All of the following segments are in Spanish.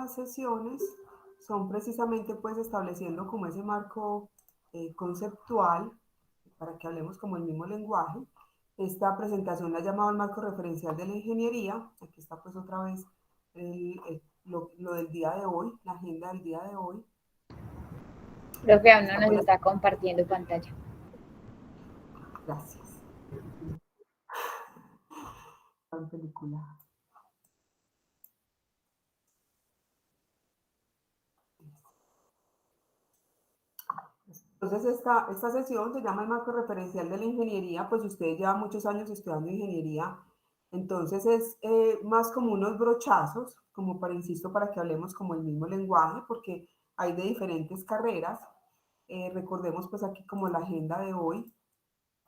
próximas sesiones son precisamente pues estableciendo como ese marco conceptual para que hablemos como el mismo lenguaje. Esta presentación la he llamado el marco referencial de la ingeniería. Aquí está pues otra vez lo del día de hoy, la agenda del día de hoy. Profe, aún no Está nos pues, está compartiendo pantalla. gracias. En película. Entonces, esta sesión se llama el marco referencial de la ingeniería, pues si ustedes llevan muchos años estudiando ingeniería, entonces es más como unos brochazos, como para, insisto, para que hablemos como el mismo lenguaje, porque hay de diferentes carreras. Recordemos pues aquí como la agenda de hoy,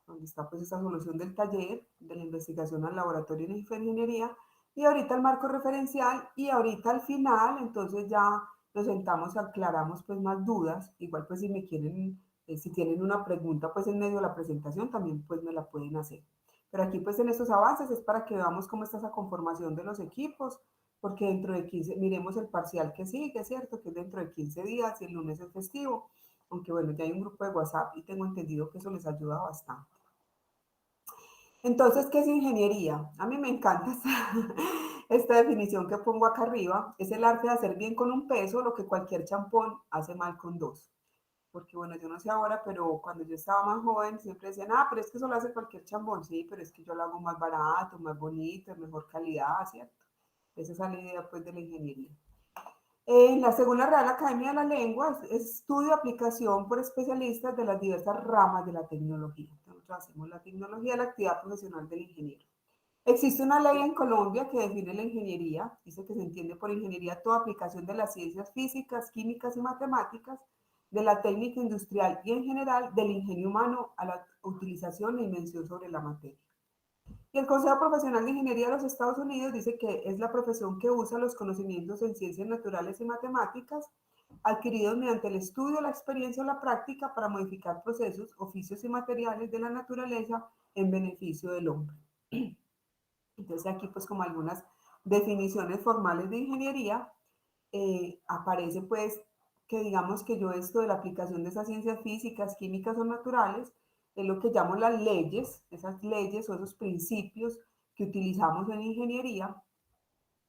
donde está pues esa solución del taller, de la investigación al laboratorio de ingeniería, y ahorita el marco referencial, y ahorita al final, entonces ya nos sentamos, aclaramos pues más dudas, igual pues si me quieren, si tienen una pregunta pues en medio de la presentación, también pues me la pueden hacer. Pero aquí pues en estos avances es para que veamos cómo está esa conformación de los equipos, porque dentro de 15, miremos el parcial que sigue, es cierto, que es dentro de 15 días y el lunes es festivo, aunque bueno, ya hay un grupo de WhatsApp y tengo entendido que eso les ayuda bastante. Entonces, ¿qué es ingeniería? A mí me encanta esta definición que pongo acá arriba. Es el arte de hacer bien con un peso lo que cualquier champón hace mal con dos. Porque bueno, yo no sé ahora, pero cuando yo estaba más joven siempre decían, ah, pero es que eso lo hace cualquier champón. Sí, pero es que yo lo hago más barato, más bonito, de mejor calidad, ¿cierto? Esa es la idea pues de la ingeniería. Según la Real Academia de la Lengua, es estudio de aplicación por especialistas de las diversas ramas de la tecnología. Nosotros hacemos la tecnología, la actividad profesional del ingeniero. Existe una ley en Colombia que define la ingeniería, dice que se entiende por ingeniería toda aplicación de las ciencias físicas, químicas y matemáticas, de la técnica industrial y en general del ingenio humano a la utilización e invención sobre la materia. Y el Consejo Profesional de Ingeniería de los Estados Unidos dice que es la profesión que usa los conocimientos en ciencias naturales y matemáticas adquiridos mediante el estudio, la experiencia o la práctica para modificar procesos, oficios y materiales de la naturaleza en beneficio del hombre. Entonces aquí pues como algunas definiciones formales de ingeniería, aparece pues que digamos que yo esto de la aplicación de esas ciencias físicas, químicas o naturales, es lo que llamo las leyes, esas leyes o esos principios que utilizamos en ingeniería.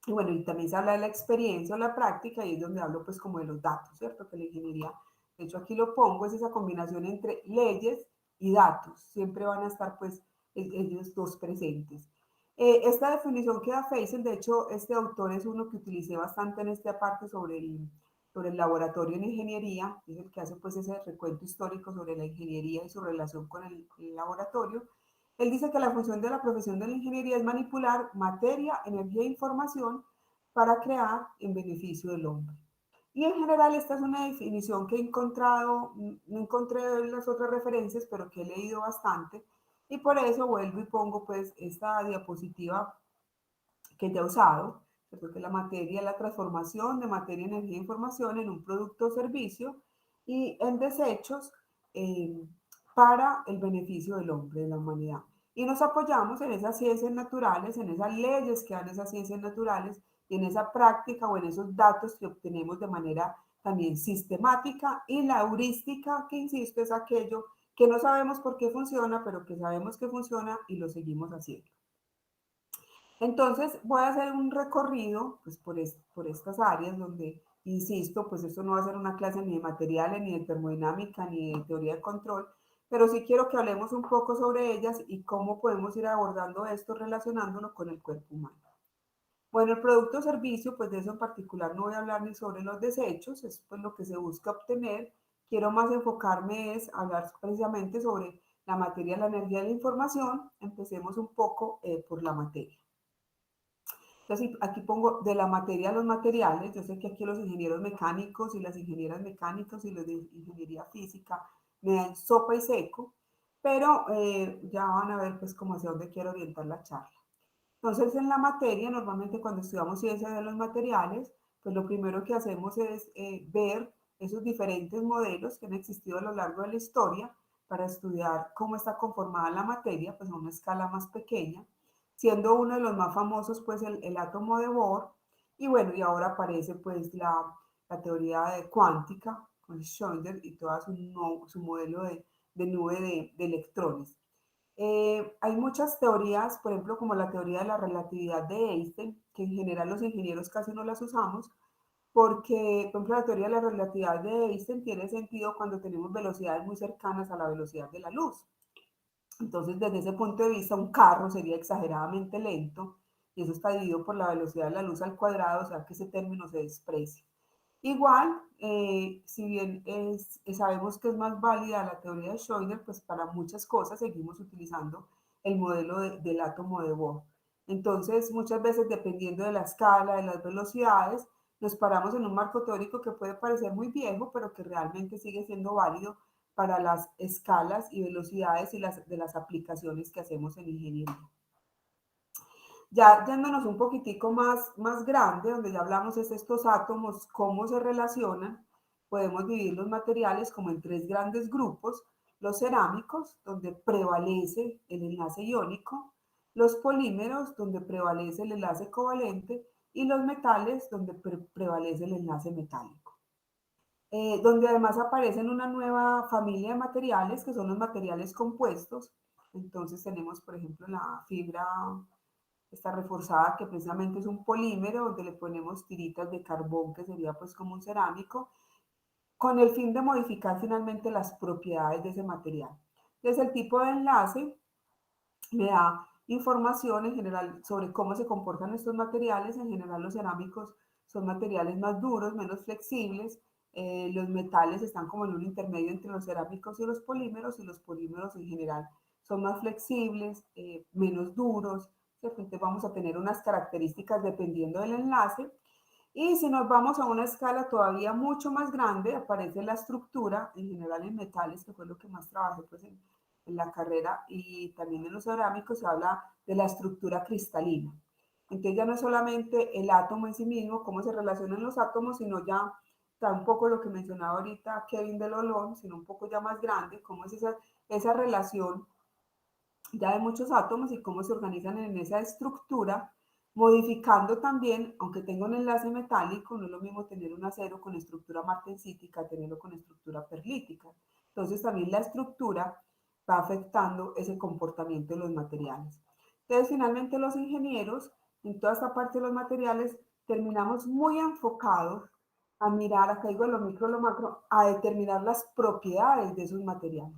Y bueno, y también se habla de la experiencia o la práctica y es donde hablo pues como de los datos, ¿cierto? Que la ingeniería, de hecho aquí lo pongo, es esa combinación entre leyes y datos, siempre van a estar pues ellos dos presentes. Esta definición que da Feisel, de hecho este autor es uno que utilicé bastante en esta parte sobre el laboratorio en ingeniería, es el que hace pues ese recuento histórico sobre la ingeniería y su relación con el laboratorio. Él dice que la función de la profesión de la ingeniería es manipular materia, energía e información para crear en beneficio del hombre. Y en general esta es una definición que he encontrado, no encontré las otras referencias, pero que he leído bastante, y por eso vuelvo y pongo pues esta diapositiva que ya he usado, ¿cierto? Que la materia es la transformación de materia, energía e información en un producto o servicio y en desechos eh, para el beneficio del hombre, de la humanidad. Y nos apoyamos en esas ciencias naturales, en esas leyes que dan esas ciencias naturales y en esa práctica o en esos datos que obtenemos de manera también sistemática y la heurística, que insisto, es aquello que no sabemos por qué funciona, pero que sabemos que funciona y lo seguimos haciendo. Entonces voy a hacer un recorrido pues, por estas áreas donde, insisto, pues esto no va a ser una clase ni de materiales, ni de termodinámica, ni de teoría de control, pero sí quiero que hablemos un poco sobre ellas y cómo podemos ir abordando esto relacionándolo con el cuerpo humano. Bueno, el producto o servicio, pues de eso en particular no voy a hablar ni sobre los desechos, es pues lo que se busca obtener. Quiero más enfocarme es hablar precisamente sobre la materia, la energía y la información. Empecemos un poco por la materia. Entonces, aquí pongo de la materia a los materiales. Yo sé que aquí los ingenieros mecánicos y las ingenieras mecánicas y los de ingeniería física me dan sopa y seco, pero ya van a ver pues como hacia dónde quiero orientar la charla. Entonces, en la materia, normalmente cuando estudiamos ciencia de los materiales, pues lo primero que hacemos es ver esos diferentes modelos que han existido a lo largo de la historia para estudiar cómo está conformada la materia, pues a una escala más pequeña, siendo uno de los más famosos, pues el átomo de Bohr, Y bueno, y ahora aparece pues la teoría cuántica con Schrödinger y todo su modelo de nube de electrones. Hay muchas teorías, por ejemplo, como la teoría de la relatividad de Einstein, que en general los ingenieros casi no las usamos, porque, por ejemplo, la teoría de la relatividad de Einstein tiene sentido cuando tenemos velocidades muy cercanas a la velocidad de la luz. Entonces, desde ese punto de vista, un carro sería exageradamente lento y eso está dividido por la velocidad de la luz al cuadrado, o sea que ese término se desprecia. Igual, si bien sabemos que es más válida la teoría de Schrödinger, pues para muchas cosas seguimos utilizando el modelo del átomo de Bohr. Entonces, muchas veces, dependiendo de la escala, de las velocidades, nos paramos en un marco teórico que puede parecer muy viejo, pero que realmente sigue siendo válido para las escalas y velocidades de las aplicaciones que hacemos en ingeniería. Ya yéndonos un poquitico más grande, donde ya hablamos de estos átomos, cómo se relacionan, podemos dividir los materiales como en tres grandes grupos: los cerámicos, donde prevalece el enlace iónico; los polímeros, donde prevalece el enlace covalente; y los metales, donde prevalece el enlace metálico. Donde además aparecen una nueva familia de materiales, que son los materiales compuestos. Entonces tenemos, por ejemplo, la fibra esta reforzada, que precisamente es un polímero, donde le ponemos tiritas de carbón, que sería pues como un cerámico, con el fin de modificar finalmente las propiedades de ese material. Entonces, el tipo de enlace me da información en general sobre cómo se comportan estos materiales. En general, los cerámicos son materiales más duros, menos flexibles. Los metales están como en un intermedio entre los cerámicos y los polímeros en general son más flexibles, menos duros. Entonces vamos a tener unas características dependiendo del enlace. Y si nos vamos a una escala todavía mucho más grande, aparece la estructura, en general en metales, que fue lo que más trabajé pues, en la carrera, y también en los cerámicos se habla de la estructura cristalina. Entonces ya no es solamente el átomo en sí mismo, cómo se relacionan los átomos, sino ya está un poco lo que mencionaba ahorita Kevin de Lolón, sino un poco ya más grande, cómo es esa relación ya de muchos átomos y cómo se organizan en esa estructura, modificando también, aunque tenga un enlace metálico, no es lo mismo tener un acero con estructura martensítica, tenerlo con estructura perlítica. Entonces también la estructura va afectando ese comportamiento de los materiales. Entonces finalmente los ingenieros, en toda esta parte de los materiales, terminamos muy enfocados a mirar, acá digo lo micro, lo macro, a determinar las propiedades de esos materiales.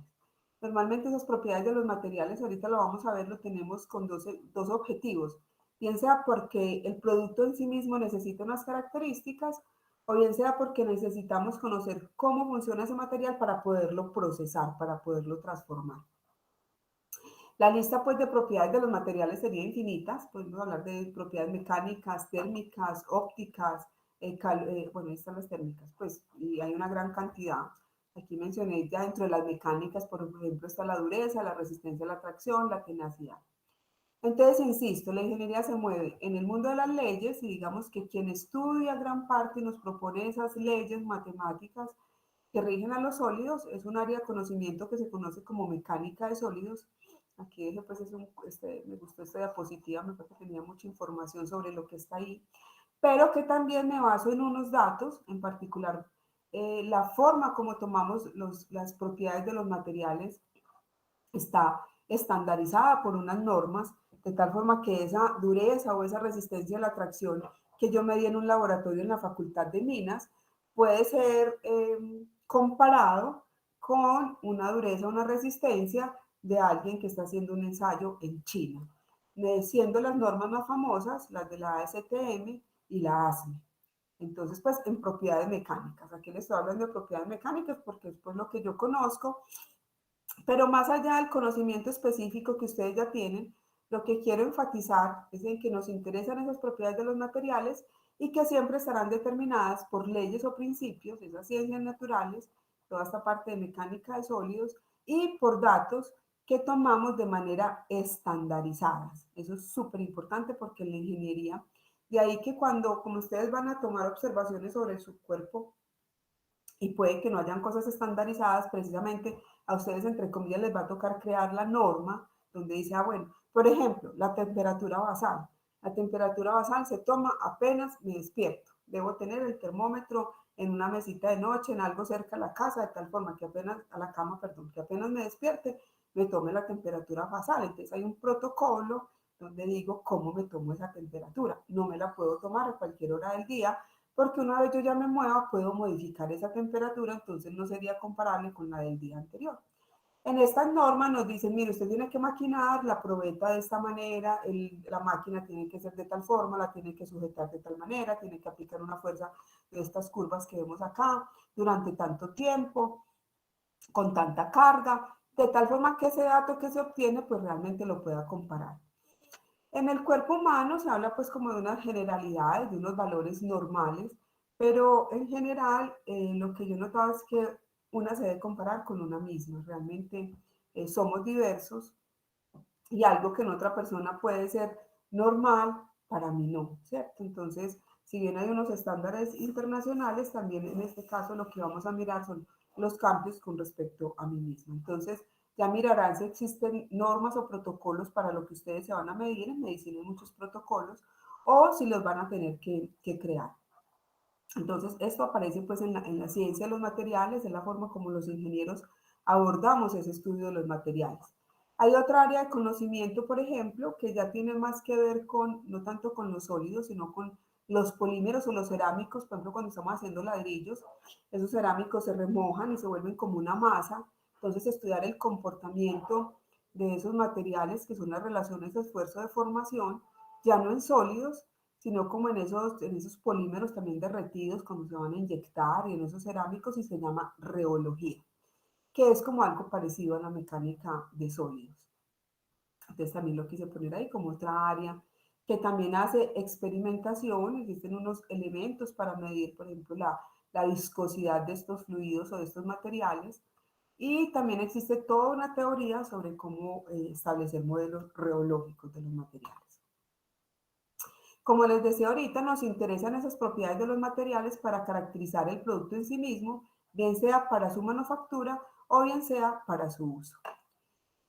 Normalmente esas propiedades de los materiales, ahorita lo vamos a ver, lo tenemos con dos objetivos, bien sea porque el producto en sí mismo necesita unas características, o bien sea porque necesitamos conocer cómo funciona ese material para poderlo procesar, para poderlo transformar. La lista pues de propiedades de los materiales sería infinita. Podemos hablar de propiedades mecánicas, térmicas, ópticas, bueno, ahí están las térmicas, pues, y hay una gran cantidad. Aquí mencioné ya dentro de las mecánicas, por ejemplo, está la dureza, la resistencia a la tracción, la tenacidad. Entonces, insisto, la ingeniería se mueve en el mundo de las leyes, y digamos que quien estudia gran parte y nos propone esas leyes matemáticas que rigen a los sólidos es un área de conocimiento que se conoce como mecánica de sólidos. Aquí dejé, pues, me gustó esta diapositiva, me parece que tenía mucha información sobre lo que está ahí, pero que también me baso en unos datos, en particular la forma como tomamos las propiedades de los materiales está estandarizada por unas normas, de tal forma que esa dureza o esa resistencia a la tracción que yo medí en un laboratorio en la Facultad de Minas puede ser comparado con una dureza, una resistencia de alguien que está haciendo un ensayo en China, siendo las normas más famosas las de la ASTM y la ASME. Entonces, pues en propiedades mecánicas, aquí les estoy hablando de propiedades mecánicas porque es pues lo que yo conozco, pero más allá del conocimiento específico que ustedes ya tienen, lo que quiero enfatizar es en que nos interesan esas propiedades de los materiales y que siempre estarán determinadas por leyes o principios, esas ciencias naturales, toda esta parte de mecánica de sólidos, y por datos que tomamos de manera estandarizada. Eso es súper importante porque en la ingeniería, de ahí que cuando, como ustedes van a tomar observaciones sobre su cuerpo, y puede que no hayan cosas estandarizadas, precisamente a ustedes, entre comillas, les va a tocar crear la norma donde dice, bueno, por ejemplo, la temperatura basal. La temperatura basal se toma apenas me despierto. Debo tener el termómetro en una mesita de noche, en algo cerca de la casa, de tal forma que apenas, a la cama, perdón, que apenas me despierte, me tome la temperatura basal. Entonces hay un protocolo donde digo cómo me tomo esa temperatura. No me la puedo tomar a cualquier hora del día, porque una vez yo ya me mueva, puedo modificar esa temperatura, entonces no sería comparable con la del día anterior. En estas normas nos dicen, mire, usted tiene que maquinar la probeta de esta manera, la máquina tiene que ser de tal forma, la tiene que sujetar de tal manera, tiene que aplicar una fuerza de estas curvas que vemos acá durante tanto tiempo, con tanta carga, de tal forma que ese dato que se obtiene, pues realmente lo pueda comparar. En el cuerpo humano se habla pues como de unas generalidades, de unos valores normales, pero en general lo que yo he notado es que una se debe comparar con una misma. Realmente somos diversos y algo que en otra persona puede ser normal, para mí no, ¿cierto? Entonces, si bien hay unos estándares internacionales, también en este caso lo que vamos a mirar son los cambios con respecto a mí mismo. Entonces, ya mirarán si existen normas o protocolos para lo que ustedes se van a medir. En medicina hay muchos protocolos, o si los van a tener que crear. Entonces, esto aparece pues en la ciencia de los materiales, en la forma como los ingenieros abordamos ese estudio de los materiales. Hay otra área de conocimiento, por ejemplo, que ya tiene más que ver con, no tanto con los sólidos, sino con los polímeros o los cerámicos. Por ejemplo, cuando estamos haciendo ladrillos, esos cerámicos se remojan y se vuelven como una masa. Entonces, estudiar el comportamiento de esos materiales, que son las relaciones de esfuerzo de formación, ya no en sólidos, sino como en esos polímeros también derretidos cuando se van a inyectar, y en esos cerámicos, y se llama reología, que es como algo parecido a la mecánica de sólidos. Entonces también lo quise poner ahí como otra área que también hace experimentación. Existen unos elementos para medir, por ejemplo, la viscosidad de estos fluidos o de estos materiales, y también existe toda una teoría sobre cómo establecer modelos reológicos de los materiales. Como les decía ahorita, nos interesan esas propiedades de los materiales para caracterizar el producto en sí mismo, bien sea para su manufactura o bien sea para su uso.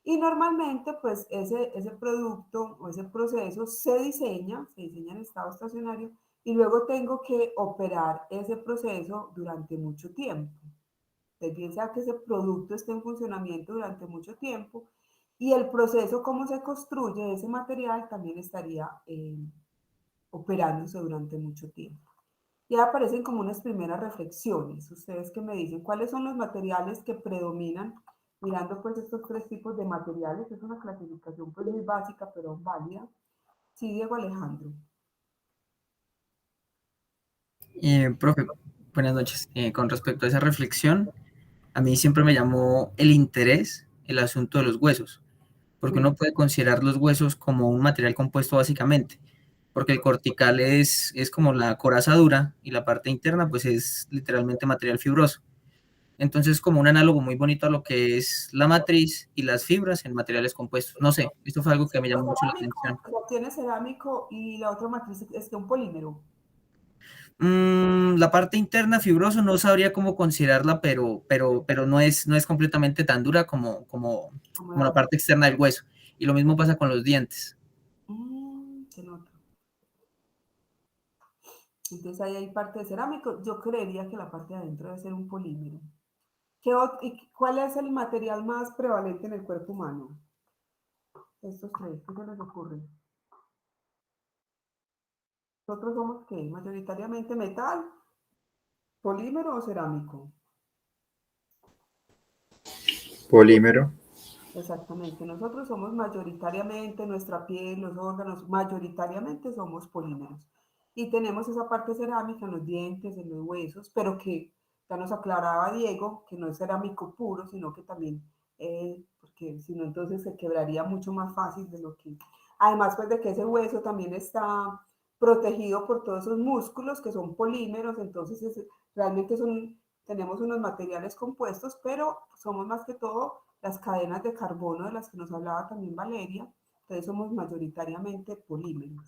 Y normalmente, pues ese producto o ese proceso se diseña en estado estacionario, y luego tengo que operar ese proceso durante mucho tiempo. Entonces, bien sea que ese producto esté en funcionamiento durante mucho tiempo, y el proceso, cómo se construye ese material, también estaría operándose durante mucho tiempo. Ya aparecen como unas primeras reflexiones. Ustedes que me dicen cuáles son los materiales que predominan, mirando pues estos tres tipos de materiales. Es una clasificación pues muy básica, pero válida. Sí, Diego Alejandro. Profe, buenas noches. Con respecto a esa reflexión, a mí siempre me llamó el interés el asunto de los huesos, porque uno puede considerar los huesos como un material compuesto básicamente, porque el cortical es como la coraza dura y la parte interna pues es literalmente material fibroso. Entonces, como un análogo muy bonito a lo que es la matriz y las fibras en materiales compuestos. No sé, esto fue algo que me llamó mucho la atención. Tiene cerámico, y la otra matriz es de un polímero. La parte interna fibroso no sabría cómo considerarla, pero no es completamente tan dura como la parte externa del hueso. Y lo mismo pasa con los dientes. Se nota. Entonces ahí hay parte de cerámico. Yo creería que la parte de adentro debe ser un polímero. ¿Cuál es el material más prevalente en el cuerpo humano? Estos tres, ¿qué se les ocurre? Nosotros somos, ¿qué? Mayoritariamente metal, polímero o cerámico. Polímero. Exactamente, nosotros somos mayoritariamente, nuestra piel, los órganos, mayoritariamente somos polímeros. Y tenemos esa parte cerámica en los dientes, en los huesos, pero que ya nos aclaraba Diego, que no es cerámico puro, sino que también, porque si no entonces se quebraría mucho más fácil de lo que... Además, pues de que ese hueso también está protegido por todos esos músculos que son polímeros. Entonces realmente tenemos unos materiales compuestos, pero somos más que todo las cadenas de carbono de las que nos hablaba también Valeria. Entonces somos mayoritariamente polímeros.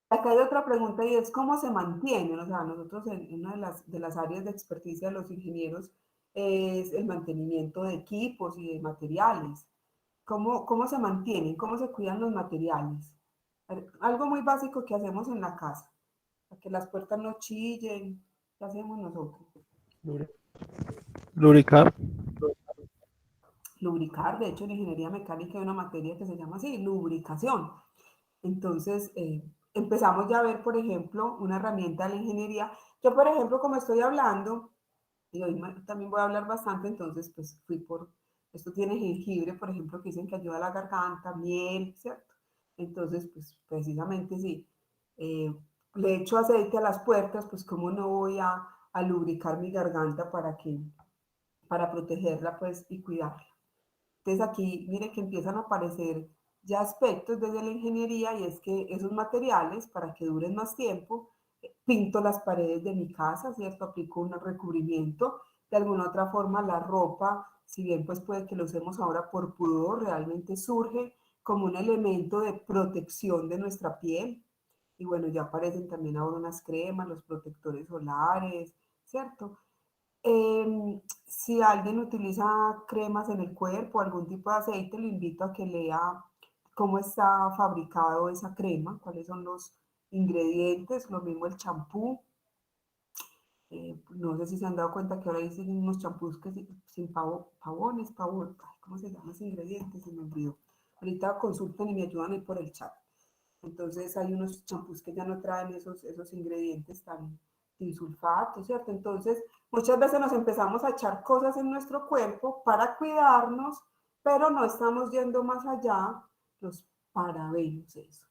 Acá hay otra pregunta, y es cómo se mantienen. O sea, nosotros en una de las áreas de experticia de los ingenieros es el mantenimiento de equipos y de materiales. ¿Cómo se mantienen? ¿Cómo se cuidan los materiales? Algo muy básico que hacemos en la casa, para que las puertas no chillen, ¿qué hacemos nosotros? Lubricar. Lubricar. De hecho, en ingeniería mecánica hay una materia que se llama así, lubricación. Entonces, empezamos ya a ver, por ejemplo, una herramienta de la ingeniería. Yo, por ejemplo, como estoy hablando, y hoy también voy a hablar bastante, entonces, pues fui por, esto tiene jengibre, por ejemplo, que dicen que ayuda a la garganta, miel, ¿cierto? Entonces, pues precisamente sí, eh, le echo aceite a las puertas, pues cómo no voy a lubricar mi garganta para protegerla, pues, y cuidarla. Entonces aquí, mire que empiezan a aparecer ya aspectos desde la ingeniería y es que esos materiales, para que duren más tiempo, pinto las paredes de mi casa, ¿cierto? Aplico un recubrimiento. De alguna otra forma, la ropa, si bien pues puede que lo usemos ahora por pudor, realmente surge como un elemento de protección de nuestra piel. Y bueno, ya aparecen también ahora unas cremas, los protectores solares, ¿cierto? Si alguien utiliza cremas en el cuerpo, algún tipo de aceite, lo invito a que lea cómo está fabricado esa crema, cuáles son los ingredientes, lo mismo el champú. No sé si se han dado cuenta que ahora hay unos champús que sin pavones, ¿cómo se llaman esos ingredientes? Se me olvidó. Ahorita consulten y me ayudan ahí por el chat. Entonces hay unos champús que ya no traen esos ingredientes tan sin sulfato, ¿cierto? Entonces muchas veces nos empezamos a echar cosas en nuestro cuerpo para cuidarnos, pero no estamos yendo más allá los parabenos, eso.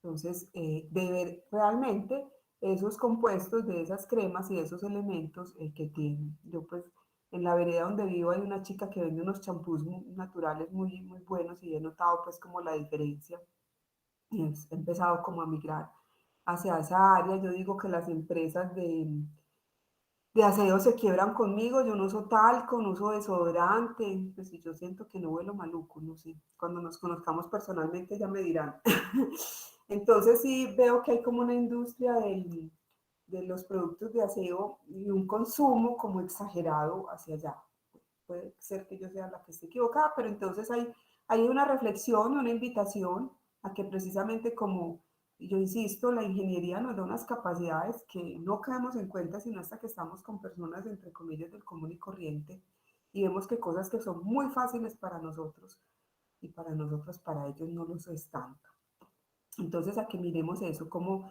Entonces, de ver realmente esos compuestos de esas cremas y esos elementos que tienen. Yo pues en la vereda donde vivo hay una chica que vende unos champús naturales muy, muy buenos y he notado pues como la diferencia y he empezado como a migrar hacia esa área. Yo digo que las empresas de aseo se quiebran conmigo, yo no uso talco, no uso desodorante, pues si yo siento que no huelo maluco, no sé, cuando nos conozcamos personalmente ya me dirán. Entonces sí veo que hay como una industria de los productos de aseo y un consumo como exagerado hacia allá. Puede ser que yo sea la que esté equivocada, pero entonces hay una reflexión, una invitación a que precisamente como yo insisto, la ingeniería nos da unas capacidades que no caemos en cuenta sino hasta que estamos con personas, entre comillas, del común y corriente y vemos que cosas que son muy fáciles para nosotros y para nosotros, para ellos no lo es tanto. Entonces, a que miremos eso, cómo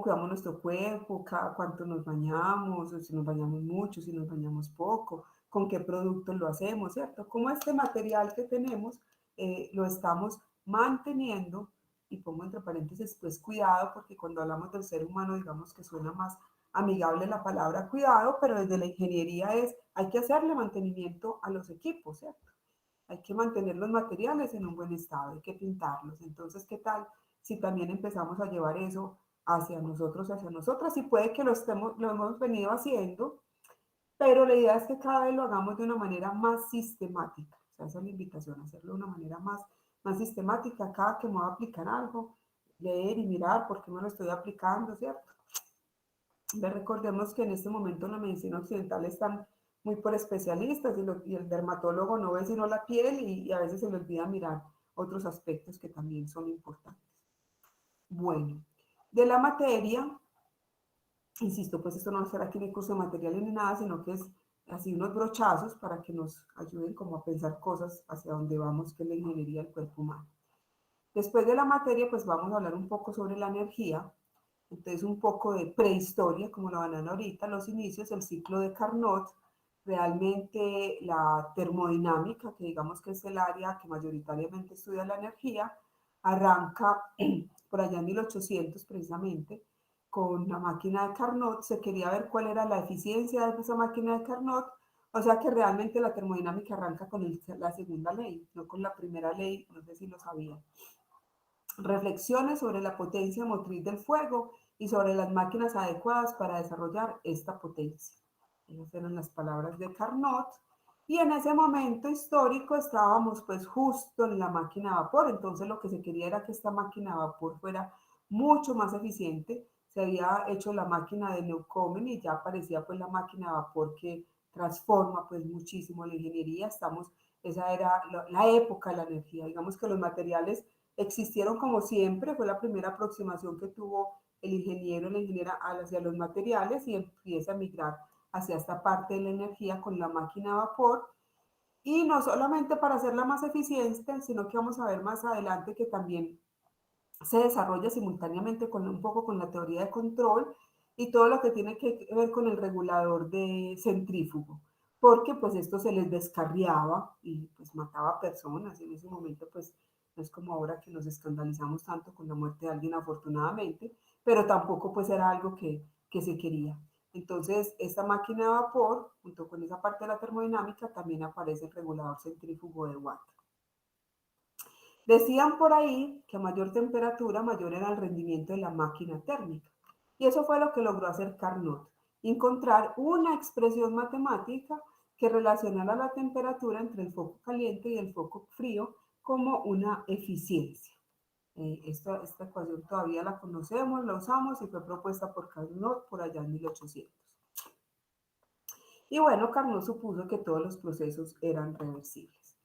cuidamos nuestro cuerpo, cada cuánto nos bañamos, o si nos bañamos mucho, si nos bañamos poco, con qué productos lo hacemos, ¿cierto? Cómo este material que tenemos lo estamos manteniendo, y pongo entre paréntesis, pues cuidado, porque cuando hablamos del ser humano, digamos que suena más amigable la palabra cuidado, pero desde la ingeniería hay que hacerle mantenimiento a los equipos, ¿cierto? Hay que mantener los materiales en un buen estado, hay que pintarlos. Entonces, ¿qué tal si también empezamos a llevar eso hacia nosotros, hacia nosotras? Y puede que lo hemos venido haciendo, pero la idea es que cada vez lo hagamos de una manera más sistemática. O sea, esa es la invitación, hacerlo de una manera más sistemática. Cada que me voy a aplicar algo, leer y mirar por qué me lo estoy aplicando, ¿cierto? Recordemos que en este momento en la medicina occidental están muy por especialistas y el dermatólogo no ve sino la piel y a veces se le olvida mirar otros aspectos que también son importantes. Bueno, de la materia, insisto, pues esto no será aquí ni curso de materiales ni nada, sino que es así unos brochazos para que nos ayuden como a pensar cosas hacia dónde vamos, que es la ingeniería del cuerpo humano. Después de la materia, pues vamos a hablar un poco sobre la energía. Entonces, un poco de prehistoria, como lo van a ver ahorita, los inicios, el ciclo de Carnot, realmente la termodinámica, que digamos que es el área que mayoritariamente estudia la energía, arranca por allá en 1800 precisamente, con la máquina de Carnot. Se quería ver cuál era la eficiencia de esa máquina de Carnot, o sea que realmente la termodinámica arranca con la segunda ley, no con la primera ley, no sé si lo sabían. Reflexiones sobre la potencia motriz del fuego y sobre las máquinas adecuadas para desarrollar esta potencia. Esas eran las palabras de Carnot. Y en ese momento histórico estábamos pues justo en la máquina de vapor, entonces lo que se quería era que esta máquina de vapor fuera mucho más eficiente. Se había hecho la máquina de Newcomen y ya aparecía pues la máquina de vapor que transforma pues muchísimo la ingeniería. Esa era la época de la energía. Digamos que los materiales existieron como siempre, fue la primera aproximación que tuvo el ingeniero, la ingeniera hacia los materiales y empieza a migrar hacia esta parte de la energía con la máquina a vapor. Y no solamente para hacerla más eficiente, sino que vamos a ver más adelante que también se desarrolla simultáneamente con un poco con la teoría de control y todo lo que tiene que ver con el regulador de centrífugo, porque pues esto se les descarriaba y pues mataba personas. En ese momento pues no es como ahora que nos escandalizamos tanto con la muerte de alguien afortunadamente, pero tampoco pues era algo que se quería. Entonces, esta máquina de vapor, junto con esa parte de la termodinámica, también aparece el regulador centrífugo de Watt. Decían por ahí que a mayor temperatura, mayor era el rendimiento de la máquina térmica. Y eso fue lo que logró hacer Carnot, encontrar una expresión matemática que relacionara la temperatura entre el foco caliente y el foco frío como una eficiencia. Esta ecuación todavía la conocemos, la usamos y fue propuesta por Carnot por allá en 1800. Y bueno, Carnot supuso que todos los procesos eran reversibles.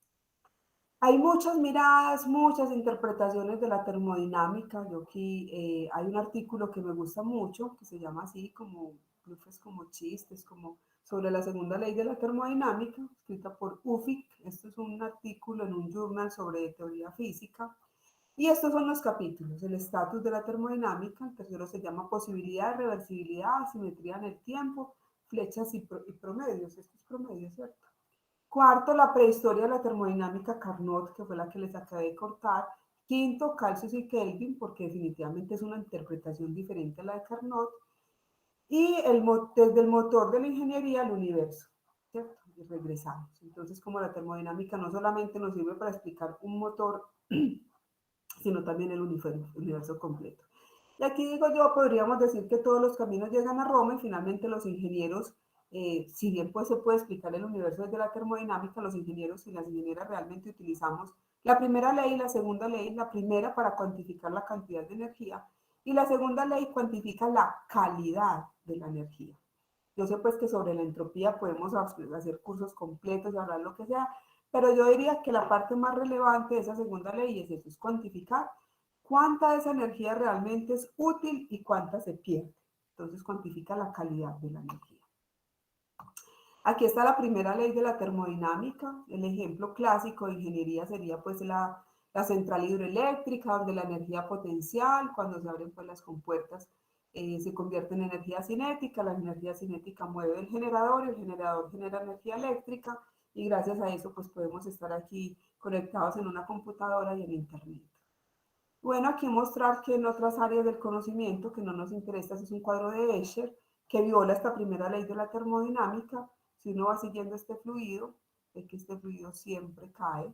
Hay muchas miradas, muchas interpretaciones de la termodinámica. Yo aquí hay un artículo que me gusta mucho, que se llama así, como bluffes, como chistes, como sobre la segunda ley de la termodinámica, escrita por Uffick. Esto es un artículo en un journal sobre teoría física. Y estos son los capítulos: el estatus de la termodinámica, el tercero se llama posibilidad, reversibilidad, asimetría en el tiempo, flechas y promedios. Esto es promedio, ¿cierto? Cuarto, la prehistoria de la termodinámica Carnot, que fue la que les acabé de cortar. Quinto, Celsius y Kelvin, porque definitivamente es una interpretación diferente a la de Carnot. Y desde el motor de la ingeniería al universo, ¿cierto? Y regresamos. Entonces, como la termodinámica no solamente nos sirve para explicar un motor, sino también el universo completo. Y aquí digo yo, podríamos decir que todos los caminos llegan a Roma y finalmente los ingenieros, si bien pues se puede explicar el universo desde la termodinámica, los ingenieros y las ingenieras realmente utilizamos la primera ley y la segunda ley. La primera para cuantificar la cantidad de energía y la segunda ley cuantifica la calidad de la energía. Yo sé pues que sobre la entropía podemos hacer cursos completos y hablar lo que sea, pero yo diría que la parte más relevante de esa segunda ley es eso, es cuantificar cuánta de esa energía realmente es útil y cuánta se pierde. Entonces cuantifica la calidad de la energía. Aquí está la primera ley de la termodinámica. El ejemplo clásico de ingeniería sería pues la central hidroeléctrica, donde la energía potencial, cuando se abren pues las compuertas, se convierte en energía cinética. La energía cinética mueve el generador genera energía eléctrica y gracias a eso pues podemos estar aquí conectados en una computadora y en internet. Bueno, aquí mostrar que en otras áreas del conocimiento que no nos interesa, es un cuadro de Escher que viola esta primera ley de la termodinámica. Si uno va siguiendo este fluido, ve que este fluido siempre cae.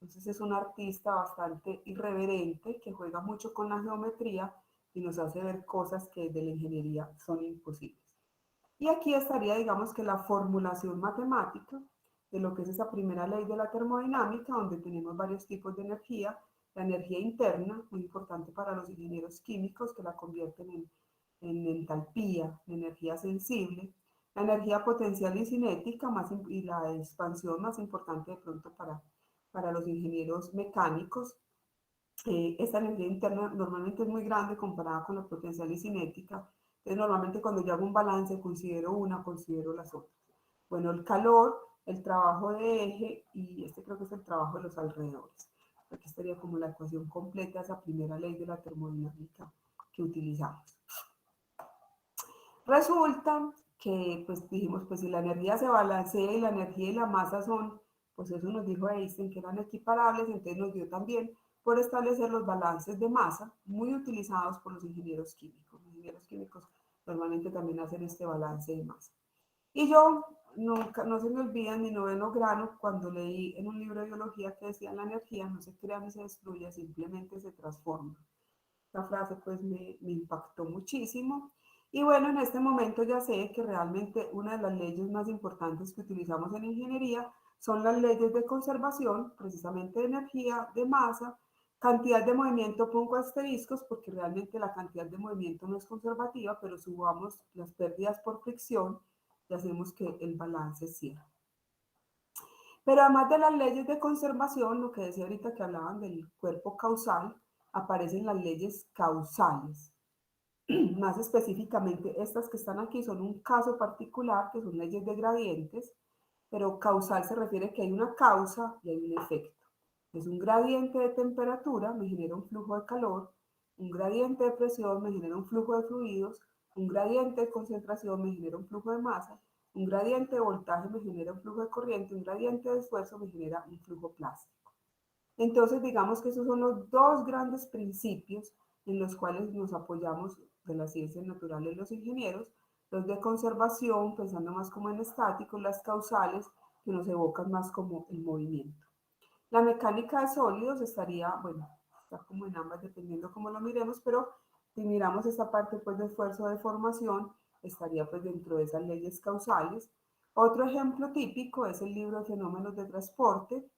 Entonces es un artista bastante irreverente que juega mucho con la geometría y nos hace ver cosas que de la ingeniería son imposibles. Y aquí estaría, digamos que la formulación matemática de lo que es esa primera ley de la termodinámica, donde tenemos varios tipos de energía. La energía interna, muy importante para los ingenieros químicos, que la convierten en entalpía, en energía sensible. La energía potencial y cinética y la expansión, más importante de pronto para los ingenieros mecánicos. Esta energía interna normalmente es muy grande comparada con la potencial y cinética. Entonces, normalmente cuando yo hago un balance, considero una, considero las otras. Bueno, el calor, el trabajo de eje y este creo que es el trabajo de los alrededores. Aquí estaría como la ecuación completa, esa primera ley de la termodinámica que utilizamos. Resulta que, pues dijimos, pues si la energía se balancea y la energía y la masa son, pues eso nos dijo Einstein que eran equiparables, entonces nos dio también por establecer los balances de masa, muy utilizados por los ingenieros químicos. Los ingenieros químicos normalmente también hacen este balance de masa. Y yo nunca, no se me olvida en mi noveno grado, cuando leí en un libro de biología que decía la energía no se crea ni se destruye, simplemente se transforma. Esta frase pues me impactó muchísimo. Y bueno, en este momento ya sé que realmente una de las leyes más importantes que utilizamos en ingeniería son las leyes de conservación, precisamente de energía, de masa, cantidad de movimiento, pongo asteriscos porque realmente la cantidad de movimiento no es conservativa, pero subamos las pérdidas por fricción y hacemos que el balance cierre. Pero además de las leyes de conservación, lo que decía ahorita que hablaban del cuerpo causal, aparecen las leyes causales. Más específicamente, estas que están aquí son un caso particular, que son leyes de gradientes, pero causal se refiere que hay una causa y hay un efecto. Es un gradiente de temperatura, me genera un flujo de calor, un gradiente de presión me genera un flujo de fluidos, un gradiente de concentración me genera un flujo de masa, un gradiente de voltaje me genera un flujo de corriente, un gradiente de esfuerzo me genera un flujo plástico. Entonces, digamos que esos son los dos grandes principios en los cuales nos apoyamos de las ciencias naturales los ingenieros, los de conservación, pensando más como en estáticos, las causales, que nos evocan más como el movimiento. La mecánica de sólidos estaría, bueno, está como en ambas dependiendo cómo lo miremos, pero si miramos esta parte pues de esfuerzo de formación, estaría pues dentro de esas leyes causales. Otro ejemplo típico es el libro de fenómenos de transporte,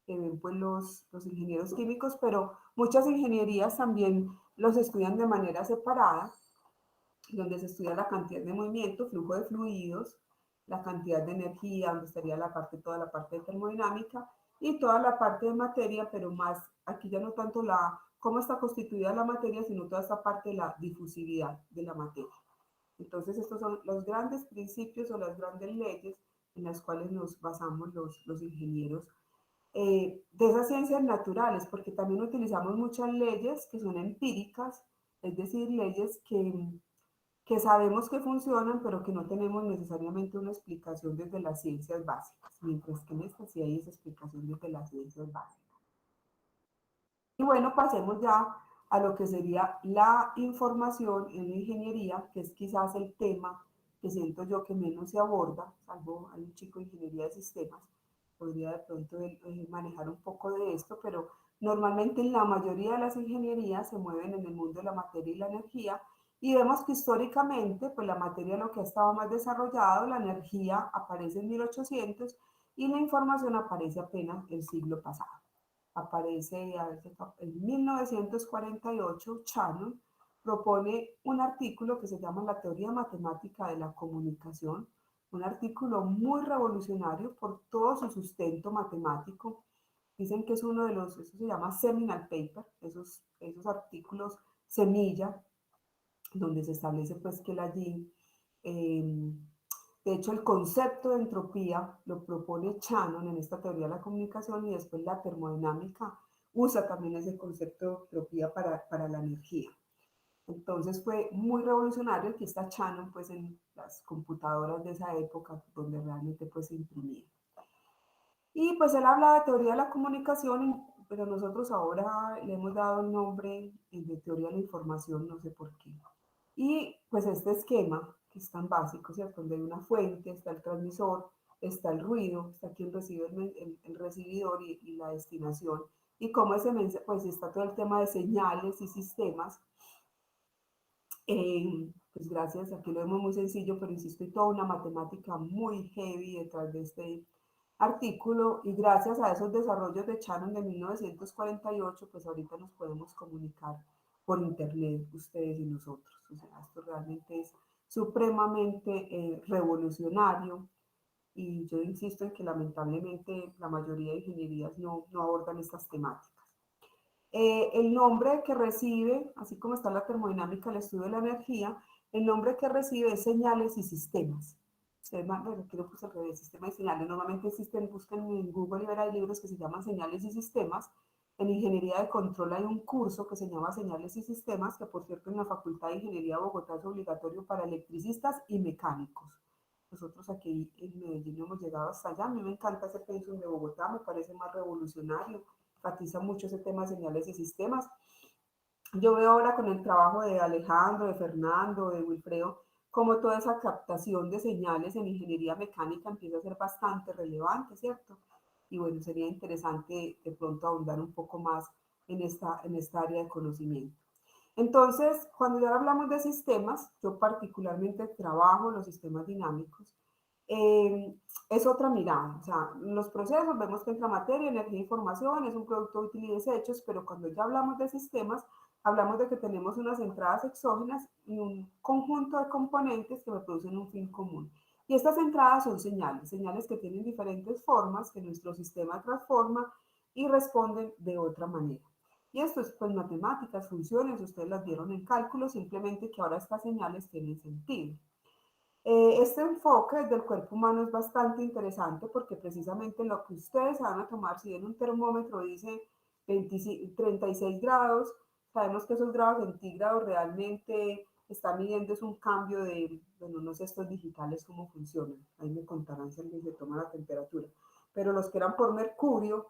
que ven pues los ingenieros químicos, pero muchas ingenierías también los estudian de manera separada, donde se estudia la cantidad de movimiento, flujo de fluidos, la cantidad de energía, donde estaría la parte, toda la parte de termodinámica y toda la parte de materia, pero más, aquí ya no tanto cómo está constituida la materia, sino toda esta parte de la difusividad de la materia. Entonces, estos son los grandes principios o las grandes leyes en las cuales nos basamos los ingenieros de esas ciencias naturales, porque también utilizamos muchas leyes que son empíricas, es decir, leyes que sabemos que funcionan, pero que no tenemos necesariamente una explicación desde las ciencias básicas, mientras que en esta sí hay esa explicación desde las ciencias básicas. Y bueno, pasemos ya a lo que sería la información en ingeniería, que es quizás el tema que siento yo que menos se aborda, salvo hay un chico de ingeniería de sistemas, podría de pronto manejar un poco de esto, pero normalmente en la mayoría de las ingenierías se mueven en el mundo de la materia y la energía, y vemos que históricamente, pues la materia es lo que ha estado más desarrollado, la energía aparece en 1800 y la información aparece apenas el siglo pasado. Aparece en 1948, Shannon propone un artículo que se llama La teoría matemática de la comunicación, un artículo muy revolucionario por todo su sustento matemático. Dicen que es uno de los, eso se llama seminal paper, esos artículos semilla, donde se establece pues que la Y, de hecho el concepto de entropía lo propone Shannon en esta teoría de la comunicación y después la termodinámica usa también ese concepto de entropía para la energía. Entonces fue muy revolucionario. Aquí está Shannon pues en las computadoras de esa época donde realmente pues se imprimía. Y pues él habla de teoría de la comunicación, pero nosotros ahora le hemos dado el nombre de teoría de la información, no sé por qué. Y pues este esquema, que es tan básico, ¿cierto? Donde hay una fuente, está el transmisor, está el ruido, está quien recibe el recibidor y la destinación. Y como ese mensaje, pues está todo el tema de señales y sistemas. Pues gracias, aquí lo vemos muy sencillo, pero insisto, hay toda una matemática muy heavy detrás de este artículo y gracias a esos desarrollos de Shannon de 1948, pues ahorita nos podemos comunicar por internet ustedes y nosotros. O sea, esto realmente es supremamente revolucionario y yo insisto en que lamentablemente la mayoría de ingenierías no abordan estas temáticas. El nombre que recibe, así como está la termodinámica, el estudio de la energía, el nombre que recibe es señales y sistemas. Ustedes van, bueno, quiero pues al revés, sistema y señales. Normalmente existen, buscan en Google y verán libros que se llaman señales y sistemas. En ingeniería de control hay un curso que se llama señales y sistemas, que por cierto en la Facultad de Ingeniería de Bogotá es obligatorio para electricistas y mecánicos. Nosotros aquí en Medellín no hemos llegado hasta allá. A mí me encanta ese pensum de Bogotá, me parece más revolucionario, enfatiza mucho ese tema de señales y sistemas. Yo veo ahora con el trabajo de Alejandro, de Fernando, de Wilfredo, como toda esa captación de señales en ingeniería mecánica empieza a ser bastante relevante, ¿cierto? Y bueno, sería interesante de pronto ahondar un poco más en esta área de conocimiento. Entonces, cuando ya hablamos de sistemas, yo particularmente trabajo los sistemas dinámicos, es otra mirada. O sea, los procesos vemos que entra materia, energía e información, es un producto útil y desechos, pero cuando ya hablamos de sistemas, hablamos de que tenemos unas entradas exógenas y un conjunto de componentes que me producen un fin común. Y estas entradas son señales, señales que tienen diferentes formas que nuestro sistema transforma y responden de otra manera. Y esto es pues matemáticas, funciones, ustedes las vieron en cálculo, simplemente que ahora estas señales tienen sentido. Este enfoque del cuerpo humano es bastante interesante porque precisamente lo que ustedes van a tomar, si en un termómetro dice 36 grados, sabemos que esos grados centígrados realmente está midiendo es un cambio de, bueno, no sé estos digitales cómo funcionan, ahí me contarán si alguien se toma la temperatura, pero los que eran por mercurio,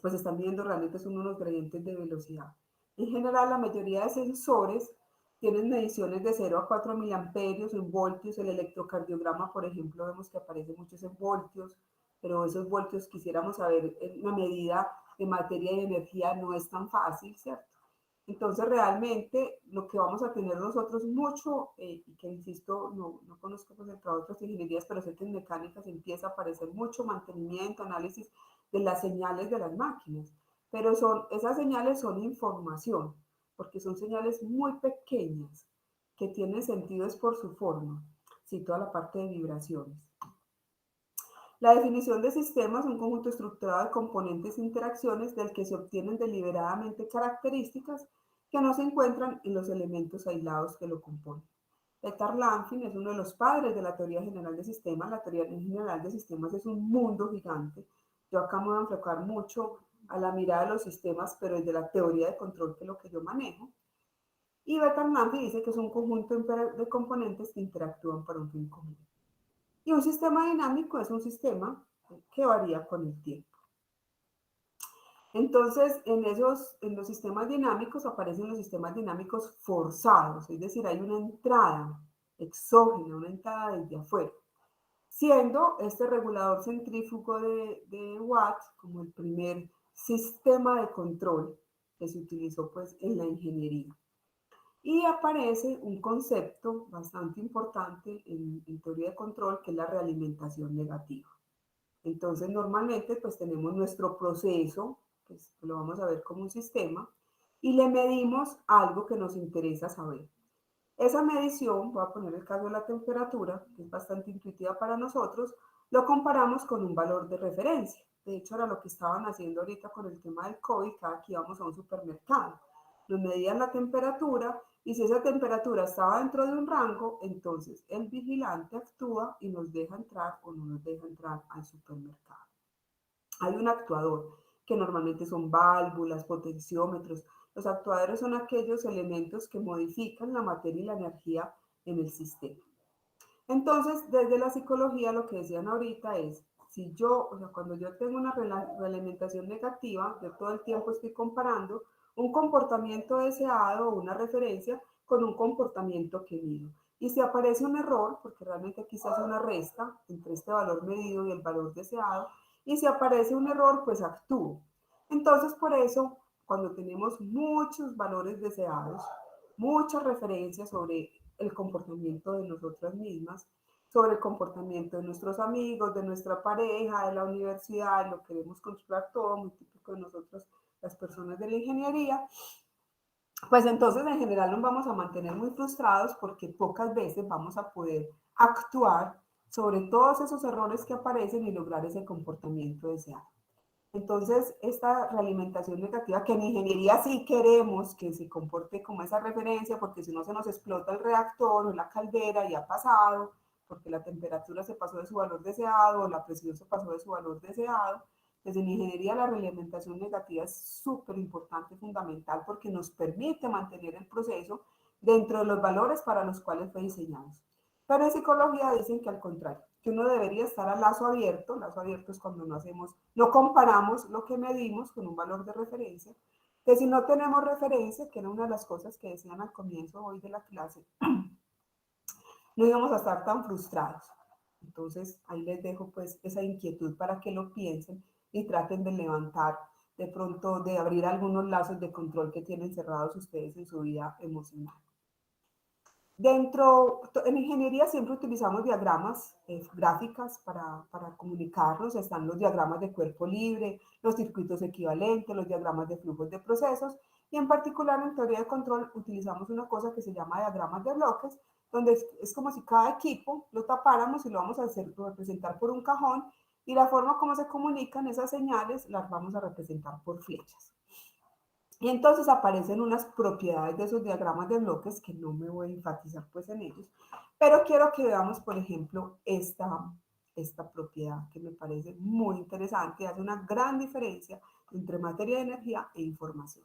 pues están midiendo realmente son unos gradientes de velocidad. En general, la mayoría de sensores tienen mediciones de 0 a 4 miliamperios en voltios. El electrocardiograma, por ejemplo, vemos que aparece muchos en voltios, pero esos voltios quisiéramos saber en una medida de materia y energía no es tan fácil, ¿cierto? Entonces, realmente lo que vamos a tener nosotros mucho, y que insisto, no conozco pues entre otras ingenierías, pero sé que en mecánicas empieza a aparecer mucho mantenimiento, análisis de las señales de las máquinas. Pero esas señales son información, porque son señales muy pequeñas que tienen sentido es por su forma. Sí, toda la parte de vibraciones. La definición de sistema es un conjunto estructurado de componentes e interacciones del que se obtienen deliberadamente características que no se encuentran en los elementos aislados que lo componen. Peter Lanfin es uno de los padres de la teoría general de sistemas. La teoría general de sistemas es un mundo gigante. Yo acá me voy a enfocar mucho a la mirada de los sistemas, pero desde la teoría de control, que es lo que yo manejo. Y Peter Lanfin dice que es un conjunto de componentes que interactúan para un fin común. Y un sistema dinámico es un sistema que varía con el tiempo. Entonces, en los sistemas dinámicos aparecen los sistemas dinámicos forzados, es decir, hay una entrada exógena, una entrada desde afuera, siendo este regulador centrífugo de Watt como el primer sistema de control que se utilizó pues en la ingeniería. Y aparece un concepto bastante importante en teoría de control, que es la realimentación negativa. Entonces, normalmente, pues tenemos nuestro proceso, pues lo vamos a ver como un sistema, y le medimos algo que nos interesa saber. Esa medición, voy a poner el caso de la temperatura, que es bastante intuitiva para nosotros, lo comparamos con un valor de referencia. De hecho, era lo que estaban haciendo ahorita con el tema del COVID, cada que íbamos a un supermercado. Nos medían la temperatura y si esa temperatura estaba dentro de un rango, entonces el vigilante actúa y nos deja entrar o no nos deja entrar al supermercado. Hay un actuador, que normalmente son válvulas, potenciómetros. Los actuadores son aquellos elementos que modifican la materia y la energía en el sistema. Entonces, desde la psicología, lo que decían ahorita es, si yo, o sea, cuando yo tengo una realimentación negativa, yo todo el tiempo estoy comparando un comportamiento deseado o una referencia con un comportamiento que mido. Y si aparece un error, porque realmente aquí se hace una resta entre este valor medido y el valor deseado, y si aparece un error, pues actúo. Entonces, por eso, cuando tenemos muchos valores deseados, muchas referencias sobre el comportamiento de nosotras mismas, sobre el comportamiento de nuestros amigos, de nuestra pareja, de la universidad, lo queremos controlar todo, muy típico de nosotros, las personas de la ingeniería, pues entonces en general nos vamos a mantener muy frustrados porque pocas veces vamos a poder actuar sobre todos esos errores que aparecen y lograr ese comportamiento deseado. Entonces, esta realimentación negativa, que en ingeniería sí queremos que se comporte como esa referencia, porque si no se nos explota el reactor o la caldera y ha pasado, porque la temperatura se pasó de su valor deseado o la presión se pasó de su valor deseado. Desde en ingeniería la realimentación negativa es súper importante, fundamental, porque nos permite mantener el proceso dentro de los valores para los cuales fue diseñado. Pero en psicología dicen que al contrario, que uno debería estar a lazo abierto es cuando no comparamos lo que medimos con un valor de referencia, que si no tenemos referencia, que era una de las cosas que decían al comienzo hoy de la clase, no íbamos a estar tan frustrados. Entonces, ahí les dejo pues esa inquietud para que lo piensen y traten de levantar, de pronto de abrir algunos lazos de control que tienen cerrados ustedes en su vida emocional. En ingeniería siempre utilizamos diagramas gráficas para comunicarnos. Están los diagramas de cuerpo libre, los circuitos equivalentes, los diagramas de flujos de procesos y en particular en teoría de control utilizamos una cosa que se llama diagramas de bloques, donde es como si cada equipo lo tapáramos y lo vamos a representar por un cajón, y la forma como se comunican esas señales las vamos a representar por flechas. Y entonces aparecen unas propiedades de esos diagramas de bloques que no me voy a enfatizar pues en ellos, pero quiero que veamos, por ejemplo, esta propiedad que me parece muy interesante y hace una gran diferencia entre materia de energía e información.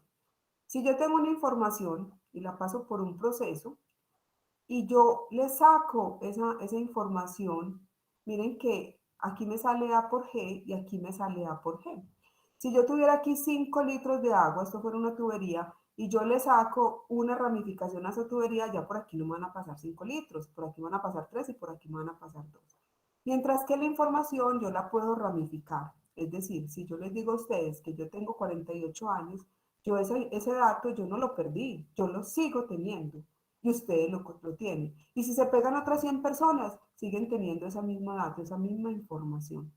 Si yo tengo una información y la paso por un proceso y yo le saco esa información, miren que aquí me sale A por G y aquí me sale A por G. Si yo tuviera aquí 5 litros de agua, esto fuera una tubería, y yo le saco una ramificación a esa tubería, ya por aquí no me van a pasar 5 litros, por aquí van a pasar 3 y por aquí me van a pasar 2. Mientras que la información yo la puedo ramificar. Es decir, si yo les digo a ustedes que yo tengo 48 años, yo ese dato yo no lo perdí, yo lo sigo teniendo y ustedes lo tienen. Y si se pegan otras 100 personas, siguen teniendo esa misma dato, esa misma información.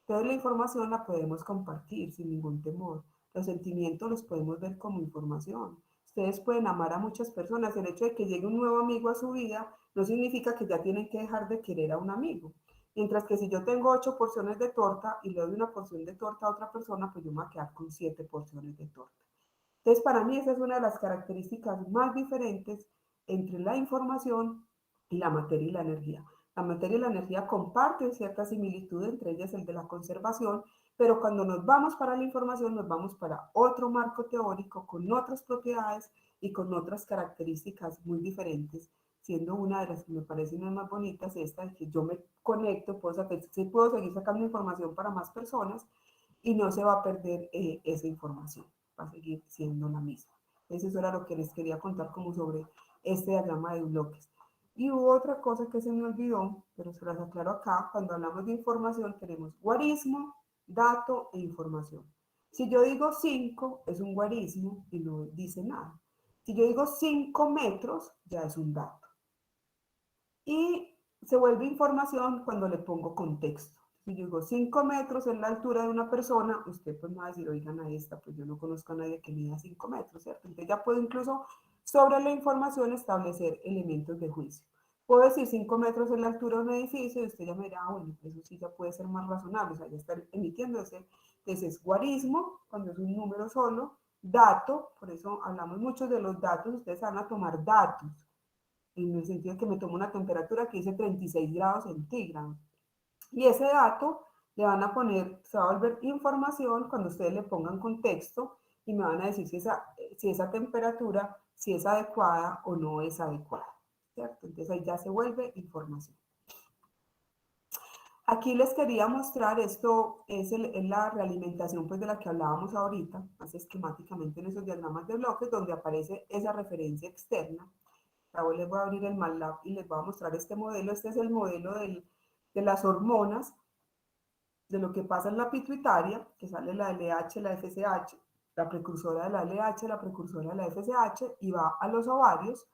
Entonces la información la podemos compartir sin ningún temor. Los sentimientos los podemos ver como información. Ustedes pueden amar a muchas personas. El hecho de que llegue un nuevo amigo a su vida no significa que ya tienen que dejar de querer a un amigo. Mientras que si yo tengo 8 porciones de torta y le doy una porción de torta a otra persona, pues yo me voy a quedar con 7 porciones de torta. Entonces, para mí esa es una de las características más diferentes entre la información y la materia y la energía. La materia y la energía comparten cierta similitud, entre ellas el de la conservación, pero cuando nos vamos para la información, nos vamos para otro marco teórico con otras propiedades y con otras características muy diferentes, siendo una de las que me parecen más bonitas esta, de que yo me conecto, puedo seguir sacando información para más personas y no se va a perder esa información, va a seguir siendo la misma. Entonces eso era lo que les quería contar como sobre este diagrama de bloques. Y hubo otra cosa que se me olvidó, pero se las aclaro acá. Cuando hablamos de información tenemos guarismo, dato e información. Si yo digo 5, es un guarismo y no dice nada. Si yo digo 5 metros, ya es un dato. Y se vuelve información cuando le pongo contexto. Si yo digo 5 metros es la altura de una persona, usted pues me va a decir, oigan, a esta, pues yo no conozco a nadie que mida 5 metros, ¿cierto? Entonces ya puedo incluso sobre la información establecer elementos de juicio. Puedo decir 5 metros es la altura de un edificio y usted ya me dirá, bueno, eso sí ya puede ser más razonable, o sea, ya está emitiéndose. Entonces es guarismo, cuando es un número solo, dato, por eso hablamos mucho de los datos, ustedes van a tomar datos, en el sentido de que me tomo una temperatura que dice 36 grados centígrados. Y ese dato le van a poner, se va a volver información cuando ustedes le pongan contexto y me van a decir si esa temperatura, si es adecuada o no es adecuada, ¿cierto? Entonces ahí ya se vuelve información. Aquí les quería mostrar, esto es la realimentación pues de la que hablábamos ahorita, más esquemáticamente en esos diagramas de bloques, donde aparece esa referencia externa. Ahora les voy a abrir el MATLAB y les voy a mostrar este modelo. Este es el modelo de las hormonas, de lo que pasa en la pituitaria, que sale la LH, la FSH, la precursora de la LH, la precursora de la FSH, y va a los ovarios.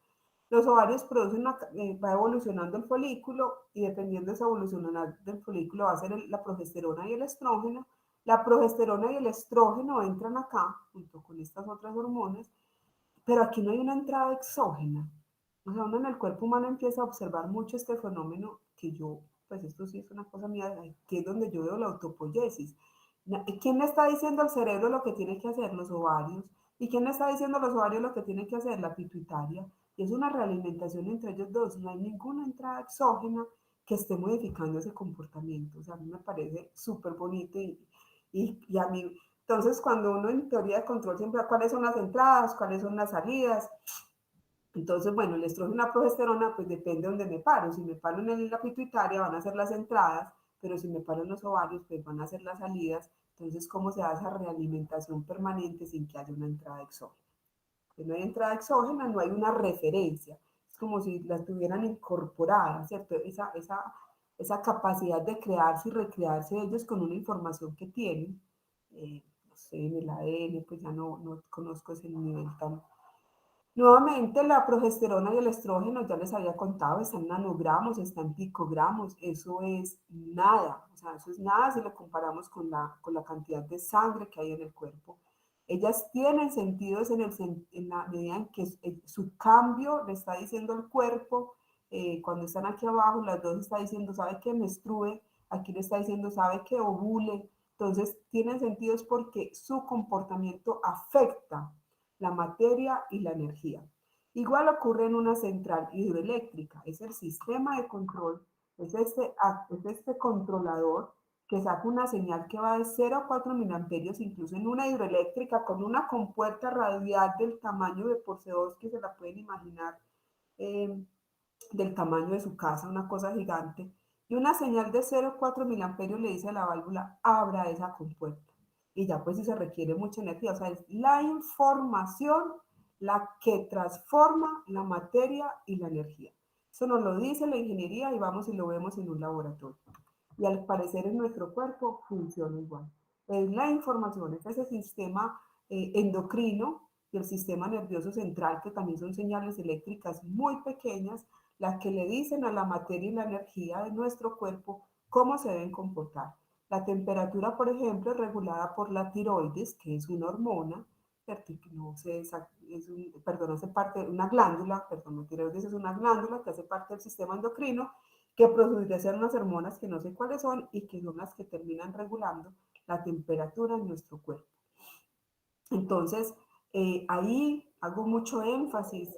Los ovarios producen va evolucionando el folículo y dependiendo de esa evolución del folículo va a ser la progesterona y el estrógeno. La progesterona y el estrógeno entran acá junto con estas otras hormonas, pero aquí no hay una entrada exógena. O sea, uno en el cuerpo humano empieza a observar mucho este fenómeno que yo, pues esto sí es una cosa mía, que es donde yo veo la autopoiesis. ¿Quién le está diciendo al cerebro lo que tiene que hacer? Los ovarios. ¿Y quién le está diciendo a los ovarios lo que tiene que hacer? La pituitaria. Y es una realimentación entre ellos dos. No hay ninguna entrada exógena que esté modificando ese comportamiento. O sea, a mí me parece súper bonito y a mí, entonces cuando uno en teoría de control siempre, ¿cuáles son las entradas? ¿Cuáles son las salidas? Entonces, bueno, el estrógeno y la progesterona, pues depende de donde me paro. Si me paro en la pituitaria, van a ser las entradas, pero si me paro en los ovarios, pues van a ser las salidas. Entonces, ¿cómo se da esa realimentación permanente sin que haya una entrada exógena? Pues no hay entrada exógena, no hay una referencia. Es como si las tuvieran incorporadas, ¿cierto? Esa capacidad de crearse y recrearse ellos con una información que tienen, no sé, en el ADN, pues ya no conozco ese nivel tan. Nuevamente, la progesterona y el estrógeno, ya les había contado, están en nanogramos, están en picogramos, eso es nada, o sea, eso es nada si lo comparamos con la cantidad de sangre que hay en el cuerpo. Ellas tienen sentido en la medida en que su cambio le está diciendo al cuerpo cuando están aquí abajo, las dos está diciendo, ¿sabe qué? Menstrue, aquí le está diciendo, ¿sabe qué? Ovule. Entonces, tienen sentido es porque su comportamiento afecta la materia y la energía. Igual ocurre en una central hidroeléctrica, es el sistema de control, es este controlador que saca una señal que va de 0 a 4 miliamperios, incluso en una hidroeléctrica con una compuerta radial del tamaño de por C2, que se la pueden imaginar, del tamaño de su casa, una cosa gigante, y una señal de 0,4 miliamperios le dice a la válvula, abra esa compuerta. Y ya pues si se requiere mucha energía, o sea, es la información la que transforma la materia y la energía. Eso nos lo dice la ingeniería y vamos y lo vemos en un laboratorio. Y al parecer en nuestro cuerpo funciona igual. Es la información, es ese sistema endocrino y el sistema nervioso central, que también son señales eléctricas muy pequeñas, las que le dicen a la materia y la energía de nuestro cuerpo cómo se deben comportar. La temperatura, por ejemplo, es regulada por la tiroides, que es una hormona, que no sé, perdón, hace parte de una glándula, perdón, la tiroides es una glándula que hace parte del sistema endocrino, que produce unas hormonas que no sé cuáles son y que son las que terminan regulando la temperatura en nuestro cuerpo. Entonces, ahí hago mucho énfasis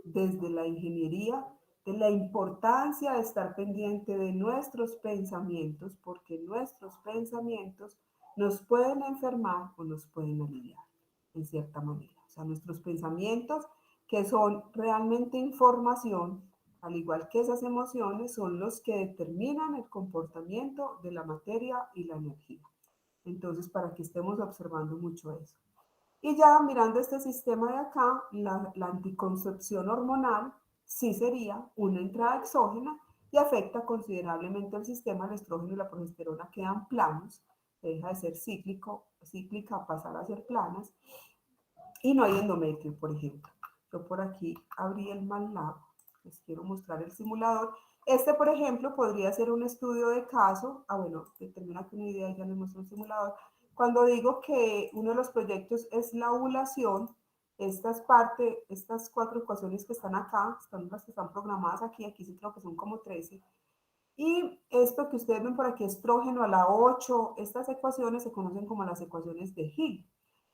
desde la ingeniería de la importancia de estar pendiente de nuestros pensamientos, porque nuestros pensamientos nos pueden enfermar o nos pueden aliviar, en cierta manera. O sea, nuestros pensamientos, que son realmente información, al igual que esas emociones, son los que determinan el comportamiento de la materia y la energía. Entonces, para que estemos observando mucho eso. Y ya mirando este sistema de acá, la anticoncepción hormonal sí sería una entrada exógena y afecta considerablemente el sistema, el estrógeno y la progesterona quedan planos, deja de ser cíclica a pasar a ser planas, y no hay endometrio, por ejemplo. Yo por aquí abrí el MATLAB, les quiero mostrar el simulador. Este, por ejemplo, podría ser un estudio de caso. Bueno, termino aquí una idea y ya les muestro un simulador. Cuando digo que uno de los proyectos es la ovulación, estas 4 ecuaciones que están acá, son las que están programadas aquí sí creo que son como 13. Y esto que ustedes ven por aquí, estrógeno a la 8, estas ecuaciones se conocen como las ecuaciones de Hill.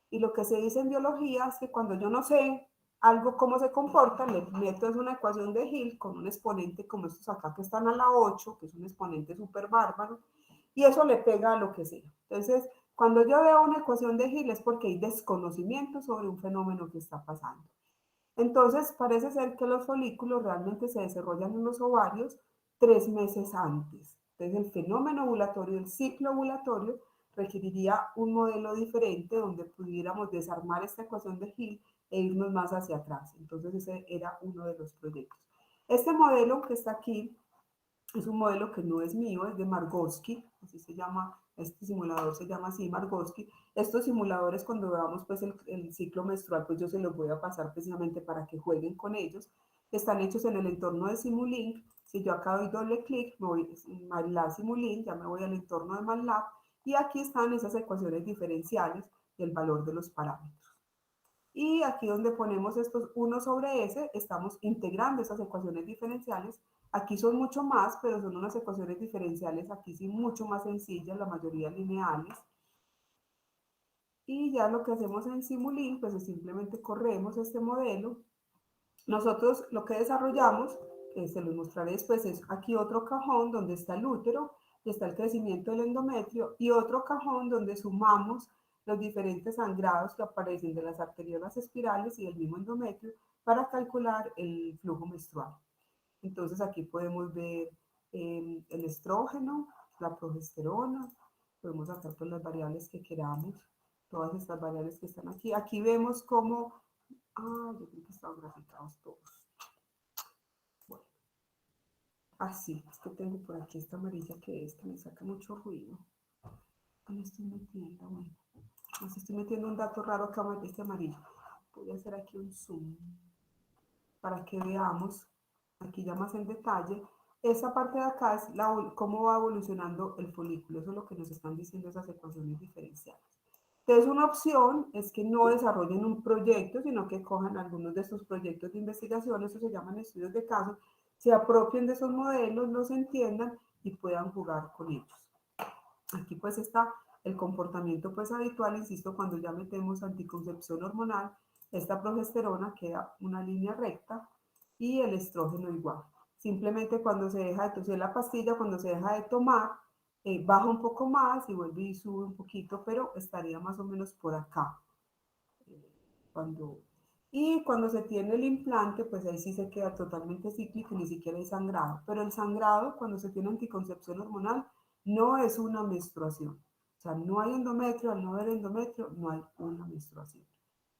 Y lo que se dice en biología es que cuando yo no sé algo cómo se comporta, le meto es una ecuación de Hill con un exponente como estos acá que están a la 8, que es un exponente súper bárbaro, y eso le pega a lo que sea. Entonces, cuando yo veo una ecuación de Hill es porque hay desconocimiento sobre un fenómeno que está pasando. Entonces, parece ser que los folículos realmente se desarrollan en los ovarios 3 meses antes. Entonces, el fenómeno ovulatorio, el ciclo ovulatorio, requeriría un modelo diferente donde pudiéramos desarmar esta ecuación de Hill e irnos más hacia atrás. Entonces, ese era uno de los proyectos. Este modelo que está aquí es un modelo que no es mío, es de Margoski, así se llama, este simulador se llama así, Margoski. Estos simuladores, cuando veamos pues el ciclo menstrual, pues yo se los voy a pasar precisamente para que jueguen con ellos. Están hechos en el entorno de Simulink. Si yo acá doy doble clic, me voy a MATLAB Simulink, ya me voy al entorno de MATLAB, y aquí están esas ecuaciones diferenciales del valor de los parámetros. Y aquí donde ponemos estos 1 sobre S, estamos integrando esas ecuaciones diferenciales. Aquí son mucho más, pero son unas ecuaciones diferenciales, aquí sí mucho más sencillas, la mayoría lineales. Y ya lo que hacemos en Simulink, pues es simplemente corremos este modelo. Nosotros lo que desarrollamos, que se los mostraré después, es aquí otro cajón donde está el útero y está el crecimiento del endometrio, y otro cajón donde sumamos los diferentes sangrados que aparecen de las arteriolas espirales y del mismo endometrio para calcular el flujo menstrual. Entonces aquí podemos ver el estrógeno, la progesterona, podemos sacar todas las variables que queramos, todas estas variables que están aquí. Aquí vemos cómo, yo creo que están graficados todos. Bueno, así, es que tengo por aquí esta amarilla que me saca mucho ruido. Me estoy metiendo, bueno, estoy metiendo un dato raro acá de este amarillo. Voy a hacer aquí un zoom para que veamos, aquí ya más en detalle, esa parte de acá es cómo va evolucionando el folículo, eso es lo que nos están diciendo esas ecuaciones diferenciales. Entonces, una opción es que no desarrollen un proyecto, sino que cojan algunos de estos proyectos de investigación, eso se llaman estudios de caso, se apropien de esos modelos, los entiendan y puedan jugar con ellos. Aquí pues está el comportamiento pues habitual, insisto, cuando ya metemos anticoncepción hormonal, esta progesterona queda una línea recta y el estrógeno igual. Simplemente cuando se deja de tomar la pastilla, cuando se deja de tomar, baja un poco más y vuelve y sube un poquito, pero estaría más o menos por acá. Cuando se tiene el implante, pues ahí sí se queda totalmente cíclico, ni siquiera hay sangrado. Pero el sangrado, cuando se tiene anticoncepción hormonal, no es una menstruación. O sea, no hay endometrio, al no haber endometrio, no hay una menstruación.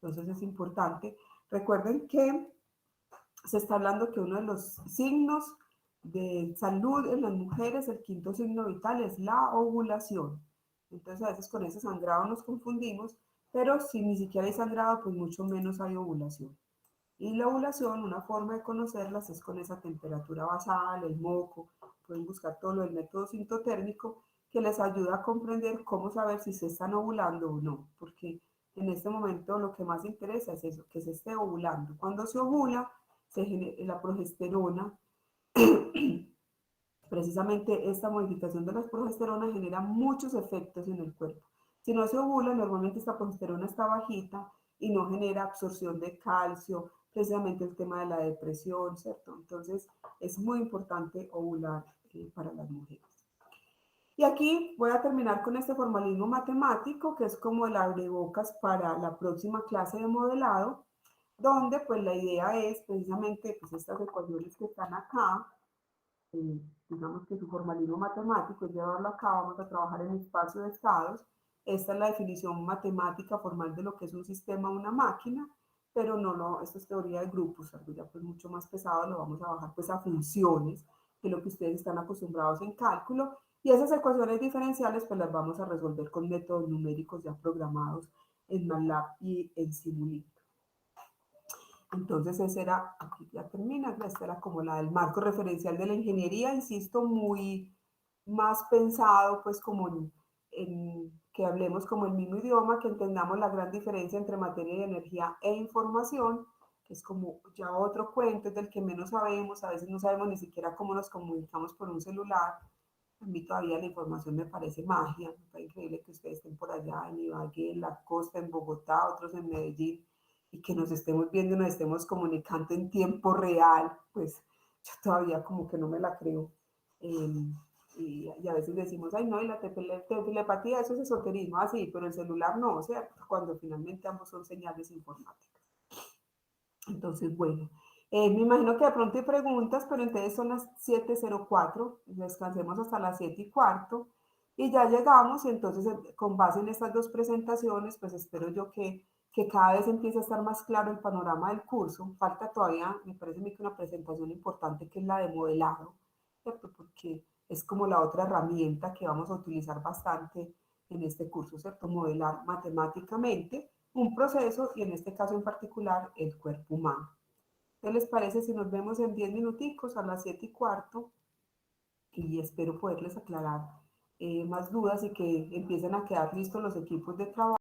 Entonces es importante. Recuerden que se está hablando que uno de los signos de salud en las mujeres, el quinto signo vital, es la ovulación. Entonces a veces con ese sangrado nos confundimos, pero si ni siquiera hay sangrado, pues mucho menos hay ovulación. Y la ovulación, una forma de conocerlas es con esa temperatura basal, el moco, pueden buscar todo lo del método sintotérmico que les ayuda a comprender cómo saber si se están ovulando o no, porque en este momento lo que más interesa es eso, que se esté ovulando. Cuando se ovula, se genera la progesterona, precisamente esta modificación de la progesterona genera muchos efectos en el cuerpo. Si no se ovula, normalmente esta progesterona está bajita y no genera absorción de calcio, precisamente el tema de la depresión, ¿cierto? Entonces es muy importante ovular para las mujeres. Y aquí voy a terminar con este formalismo matemático, que es como el abrebocas para la próxima clase de modelado, donde pues la idea es precisamente pues estas ecuaciones que están acá, digamos que su formalismo matemático es llevarlo a cabo, vamos a trabajar en espacio de estados. Esta es la definición matemática formal de lo que es un sistema, una máquina, pero esto es teoría de grupos, algo ya pues mucho más pesado, lo vamos a bajar pues a funciones, que es lo que ustedes están acostumbrados en cálculo, y esas ecuaciones diferenciales pues las vamos a resolver con métodos numéricos ya programados en MATLAB y en Simulink. Entonces ese era, aquí ya termina, esta era como la del marco referencial de la ingeniería, insisto, muy más pensado pues como en que hablemos como el mismo idioma, que entendamos la gran diferencia entre materia y energía e información, que es como ya otro cuento, es del que menos sabemos, a veces no sabemos ni siquiera cómo nos comunicamos por un celular. A mí todavía la información me parece magia, me parece increíble que ustedes estén por allá en Ibagué, en la costa, en Bogotá, otros en Medellín, y que nos estemos viendo y nos estemos comunicando en tiempo real, pues yo todavía como que no me la creo. Y a veces decimos, ay no, y la telepatía, eso es esoterismo, así, pero el celular no, o sea, cuando finalmente ambos son señales informáticas. Entonces, bueno, me imagino que de pronto hay preguntas, pero entonces son las 7:04, descansemos hasta las 7:15, y ya llegamos, y entonces con base en estas dos presentaciones, pues espero yo que cada vez empiece a estar más claro el panorama del curso. Falta todavía, me parece a mí que una presentación importante que es la de modelado, ¿cierto? Porque es como la otra herramienta que vamos a utilizar bastante en este curso, ¿cierto? Modelar matemáticamente un proceso y en este caso en particular el cuerpo humano. ¿Qué les parece si nos vemos en 10 minuticos a las 7:15? Y espero poderles aclarar más dudas y que empiecen a quedar listos los equipos de trabajo.